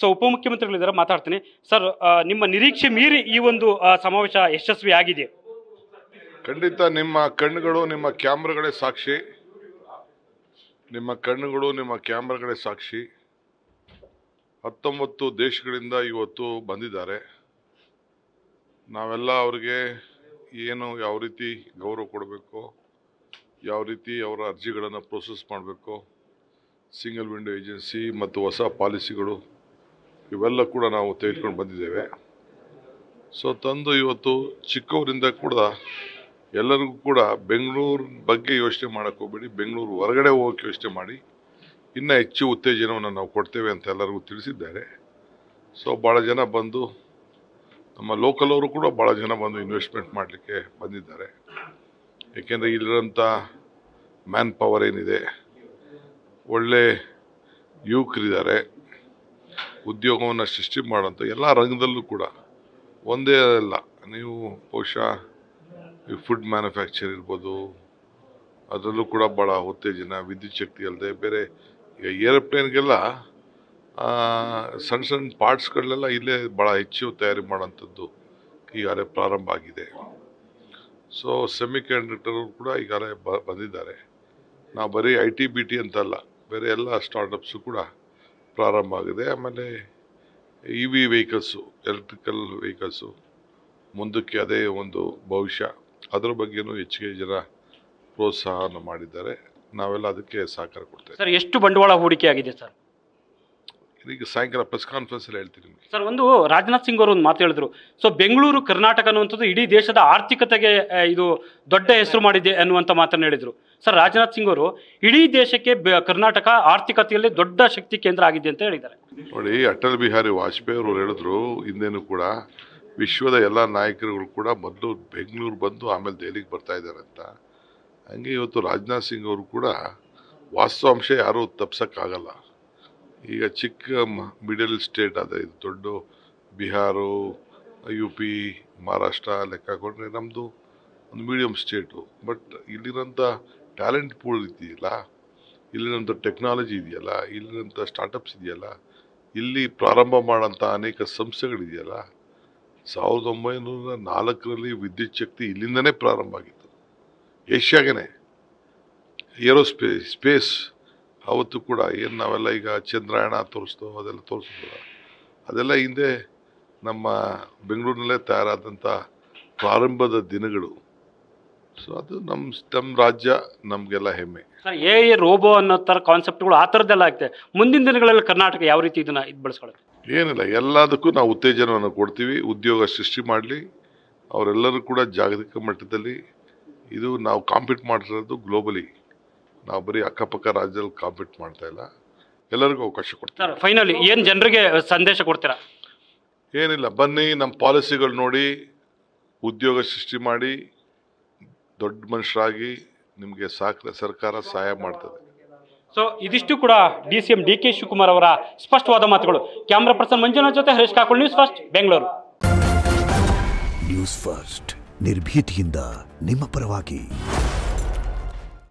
So ಉಪಮುಖ್ಯಮಂತ್ರಿಗಳಿದ್ದಾರೆ, ಮಾತಾಡ್ತೀನಿ sir. ನಿಮ್ಮ ನಿರೀಕ್ಷೆ ಮೀರಿ ಈ ಒಂದು ಸಮಾವೇಶ ಯಶಸ್ವಿ ಆಗಿದೆ? ಖಂಡಿತ. ನಿಮ್ಮ ಕಣ್ಣುಗಳು ನಿಮ್ಮ ಕ್ಯಾಮ್ರಾಗಳೇ ಸಾಕ್ಷಿ. ನಿಮ್ಮ ಕಣ್ಣುಗಳು ನಿಮ್ಮ ಕ್ಯಾಮ್ರಾಗಳೇ ಸಾಕ್ಷಿ. 19 ದೇಶಗಳಿಂದ ಇವತ್ತು ಬಂದಿದ್ದಾರೆ. ನಾವೆಲ್ಲ ಅವ್ರಿಗೆ ಏನು ಯಾವ ರೀತಿ ಗೌರವ ಕೊಡಬೇಕು, ಯಾವ ರೀತಿ ಅವರ ಅರ್ಜಿಗಳನ್ನು ಪ್ರೋಸೆಸ್ ಮಾಡಬೇಕು, ಸಿಂಗಲ್ ವಿಂಡೋ ಏಜೆನ್ಸಿ ಮತ್ತು ಹೊಸ ಪಾಲಿಸಿಗಳು ಇವೆಲ್ಲ ಕೂಡ ನಾವು ತೆಗೆದುಕೊಂಡು ಬಂದಿದ್ದೇವೆ. ಸೊ ತಂದು ಇವತ್ತು ಚಿಕ್ಕವರಿಂದ ಕೂಡ ಎಲ್ಲರಿಗೂ ಕೂಡ ಬೆಂಗಳೂರು ಬಗ್ಗೆ ಯೋಚನೆ ಮಾಡೋಕ್ಕೆ ಹೋಗ್ಬೇಡಿ, ಬೆಂಗಳೂರು ಹೊರಗಡೆ ಹೋಗೋಕ್ಕೆ ಯೋಚನೆ ಮಾಡಿ, ಇನ್ನೂ ಹೆಚ್ಚು ಉತ್ತೇಜನವನ್ನು ನಾವು ಕೊಡ್ತೇವೆ ಅಂತ ಎಲ್ಲರಿಗೂ ತಿಳಿಸಿದ್ದಾರೆ. ಸೊ ಭಾಳ ಜನ ಬಂದು, ನಮ್ಮ ಲೋಕಲ್ ಅವರು ಕೂಡ ಭಾಳ ಜನ ಬಂದು ಇನ್ವೆಸ್ಟ್ಮೆಂಟ್ ಮಾಡಲಿಕ್ಕೆ ಬಂದಿದ್ದಾರೆ. ಏಕೆಂದರೆ ಇಲ್ಲಿರೋಂಥ ಮ್ಯಾನ್ ಪವರ್ ಏನಿದೆ, ಒಳ್ಳೆ ಯುವಕರಿದ್ದಾರೆ, ಉದ್ಯೋಗವನ್ನು ಸೃಷ್ಟಿ ಮಾಡೋಂಥ ಎಲ್ಲ ರಂಗದಲ್ಲೂ ಕೂಡ ಒಂದೇ ಅಲ್ಲ. ನೀವು ಬಹುಶಃ ಈ ಫುಡ್ ಮ್ಯಾನುಫ್ಯಾಕ್ಚರ್ ಇರ್ಬೋದು, ಅದರಲ್ಲೂ ಕೂಡ ಭಾಳ ಉತ್ತೇಜನ, ವಿದ್ಯುತ್ ಶಕ್ತಿ ಅಲ್ಲದೆ ಬೇರೆ ಈಗ ಏರೋಪ್ಲೇನ್ಗೆಲ್ಲ ಸಣ್ಣ ಸಣ್ಣ ಪಾರ್ಟ್ಸ್ಗಳನ್ನೆಲ್ಲ ಇಲ್ಲೇ ಭಾಳ ಹೆಚ್ಚು ತಯಾರಿ ಮಾಡೋಂಥದ್ದು ಈಗಾಗಲೇ ಪ್ರಾರಂಭ ಆಗಿದೆ. ಸೊ ಸೆಮಿ ಕಂಡಕ್ಟರ್ ಕೂಡ ಈಗಾಗಲೇ ಬಂದಿದ್ದಾರೆ. ನಾವು ಬರೀ IT-BT ಅಂತಲ್ಲ, ಬೇರೆ ಎಲ್ಲ ಸ್ಟಾರ್ಟಪ್ಸು ಕೂಡ ಪ್ರಾರಂಭ ಆಗಿದೆ. ಆಮೇಲೆ EV ವೆಹಿಕಲ್ಸು, ಎಲೆಕ್ಟ್ರಿಕಲ್ ವೆಹಿಕಲ್ಸು ಮುಂದಕ್ಕೆ ಅದೇ ಒಂದು ಭವಿಷ್ಯ, ಅದರ ಬಗ್ಗೆನೂ ಹೆಚ್ಚಿಗೆ ಜನ ಪ್ರೋತ್ಸಾಹವನ್ನು ಮಾಡಿದ್ದಾರೆ. ನಾವೆಲ್ಲ ಅದಕ್ಕೆ ಸಹಕಾರ ಕೊಡ್ತೇವೆ. ಸರ್, ಎಷ್ಟು ಬಂಡವಾಳ ಹೂಡಿಕೆ ಆಗಿದೆ ಸರ್? ಈಗ ಸಾಯಂಕಾಲ ಪ್ರೆಸ್ ಕಾನ್ಫರೆನ್ಸಲ್ಲಿ ಹೇಳ್ತೀನಿ ನಿಮಗೆ. ಸರ್, ಒಂದು ರಾಜನಾಥ್ ಸಿಂಗ್ ಅವರು ಒಂದು ಮಾತು ಹೇಳಿದ್ರು. ಸೊ ಬೆಂಗಳೂರು ಕರ್ನಾಟಕ ಅನ್ನುವಂಥದ್ದು ಇಡೀ ದೇಶದ ಆರ್ಥಿಕತೆಗೆ ಇದು ದೊಡ್ಡ ಹೆಸರು ಮಾಡಿದೆ ಅನ್ನುವಂಥ ಮಾತನ್ನು ಹೇಳಿದರು. ಸರ್, ರಾಜನಾಥ್ ಸಿಂಗ್ ಅವರು ಇಡೀ ದೇಶಕ್ಕೆ ಕರ್ನಾಟಕ ಆರ್ಥಿಕತೆಯಲ್ಲಿ ದೊಡ್ಡ ಶಕ್ತಿ ಕೇಂದ್ರ ಆಗಿದೆ ಅಂತ ಹೇಳಿದ್ದಾರೆ. ನೋಡಿ, ಅಟಲ್ ಬಿಹಾರಿ ವಾಜಪೇಯಿ ಅವರು ಹೇಳಿದ್ರು, ಹಿಂದೇನು ಕೂಡ ವಿಶ್ವದ ಎಲ್ಲ ನಾಯಕರುಗಳು ಕೂಡ ಮೊದಲು ಬೆಂಗಳೂರು ಬಂದು ಆಮೇಲೆ ದೆಹಲಿಗೆ ಬರ್ತಾ ಇದ್ದಾರೆ ಅಂತ. ಹಂಗೆ ಇವತ್ತು ರಾಜನಾಥ್ ಸಿಂಗ್ ಅವರು ಕೂಡ ವಾಸ್ತವಾಂಶ ಯಾರೂ ತಪ್ಸೋಕ್ಕಾಗಲ್ಲ. ಈಗ ಚಿಕ್ಕ ಮಿಡಲ್ ಸ್ಟೇಟ್ ಆದರೆ ಇದು ದೊಡ್ಡ ಬಿಹಾರ, UP, ಮಹಾರಾಷ್ಟ್ರ ಲೆಕ್ಕ ಹಾಕೊಂಡ್ರೆ ನಮ್ಮದು ಒಂದು ಮೀಡಿಯಮ್ ಸ್ಟೇಟು. ಬಟ್ ಇಲ್ಲಿರೋಂಥ ಟ್ಯಾಲೆಂಟ್ ಪೂಲ್ ಇದೆಯಲ್ಲ, ಇಲ್ಲಿರೋಂಥ ಟೆಕ್ನಾಲಜಿ ಇದೆಯಲ್ಲ, ಇಲ್ಲಿರೋಂಥ ಸ್ಟಾರ್ಟಪ್ಸ್ ಇದೆಯಲ್ಲ, ಇಲ್ಲಿ ಪ್ರಾರಂಭ ಮಾಡೋಂಥ ಅನೇಕ ಸಂಸ್ಥೆಗಳಿದೆಯಲ್ಲ, 1904ರಲ್ಲಿ ವಿದ್ಯುತ್ ಶಕ್ತಿ ಇಲ್ಲಿಂದನೇ ಪ್ರಾರಂಭ ಆಗಿತ್ತು. ಏಷ್ಯಾಗೇ ಸ್ಪೇಸ್ ಅವತ್ತು ಕೂಡ ಏನು ನಾವೆಲ್ಲ ಈಗ ಚಂದ್ರಯಾನ ತೋರಿಸ್ತೋ ಅದೆಲ್ಲ ತೋರಿಸಿದ್ವಲ್ಲ, ಅದೆಲ್ಲ ಹಿಂದೆ ನಮ್ಮ ಬೆಂಗಳೂರಿನಲ್ಲೇ ತಯಾರಾದಂಥ ಪ್ರಾರಂಭದ ದಿನಗಳು. ಸೊ ಅದು ನಮ್ಮ ರಾಜ್ಯ, ನಮಗೆಲ್ಲ ಹೆಮ್ಮೆ. ಸರ್, ರೋಬೋ ಅನ್ನೋ ಥರ ಕಾನ್ಸೆಪ್ಟ್ಗಳು ಆ ಥರದ್ದೆಲ್ಲ ಆಗ್ತದೆ. ಮುಂದಿನ ದಿನಗಳಲ್ಲಿ ಕರ್ನಾಟಕ ಯಾವ ರೀತಿ ಇದನ್ನು ಬಳಸ್ಕೊಳ್ಳೋದು? ಏನಿಲ್ಲ, ಎಲ್ಲದಕ್ಕೂ ನಾವು ಉತ್ತೇಜನವನ್ನು ಕೊಡ್ತೀವಿ. ಉದ್ಯೋಗ ಸೃಷ್ಟಿ ಮಾಡಲಿ, ಅವರೆಲ್ಲರೂ ಕೂಡ ಜಾಗತಿಕ ಮಟ್ಟದಲ್ಲಿ ಇದು ನಾವು ಕಾಂಪೀಟ್ ಮಾಡ್ತಿರೋದು ಗ್ಲೋಬಲಿ. ನಾವು ಬರೀ ಅಕ್ಕಪಕ್ಕ ರಾಜ್ಯದಲ್ಲಿ ಕಾಂಪೀಟ್ ಮಾಡ್ತಾ ಇಲ್ಲ, ಎಲ್ಲರಿಗೂ ಅವಕಾಶ ಕೊಡ್ತೀವಿ. ಸರ್, ಫೈನಲಿ ಏನು ಜನರಿಗೆ ಸಂದೇಶ ಕೊಡ್ತೀರಾ? ಏನಿಲ್ಲ, ಬನ್ನಿ ನಮ್ಮ ಪಾಲಿಸಿಗಳು ನೋಡಿ, ಉದ್ಯೋಗ ಸೃಷ್ಟಿ ಮಾಡಿ, ದೊಡ್ಡ ಮನುಷ್ಯರಾಗಿ ನಿಮಗೆ ಸರ್ಕಾರ ಸಹಾಯ ಮಾಡ್ತದೆ. ಸೊ ಇದಿಷ್ಟು ಕೂಡ DCM DK ಶಿವಕುಮಾರ್ ಅವರ ಸ್ಪಷ್ಟವಾದ ಮಾತುಗಳು. ಕ್ಯಾಮ್ರಾ ಪರ್ಸನ್ ಮಂಜುನಾಥ್ ಜೊತೆ Harish Kakul, news first Bengaluru. News first ನಿರ್ಭೀತಿಯಿಂದ ನಿಮ್ಮ ಪರವಾಗಿ.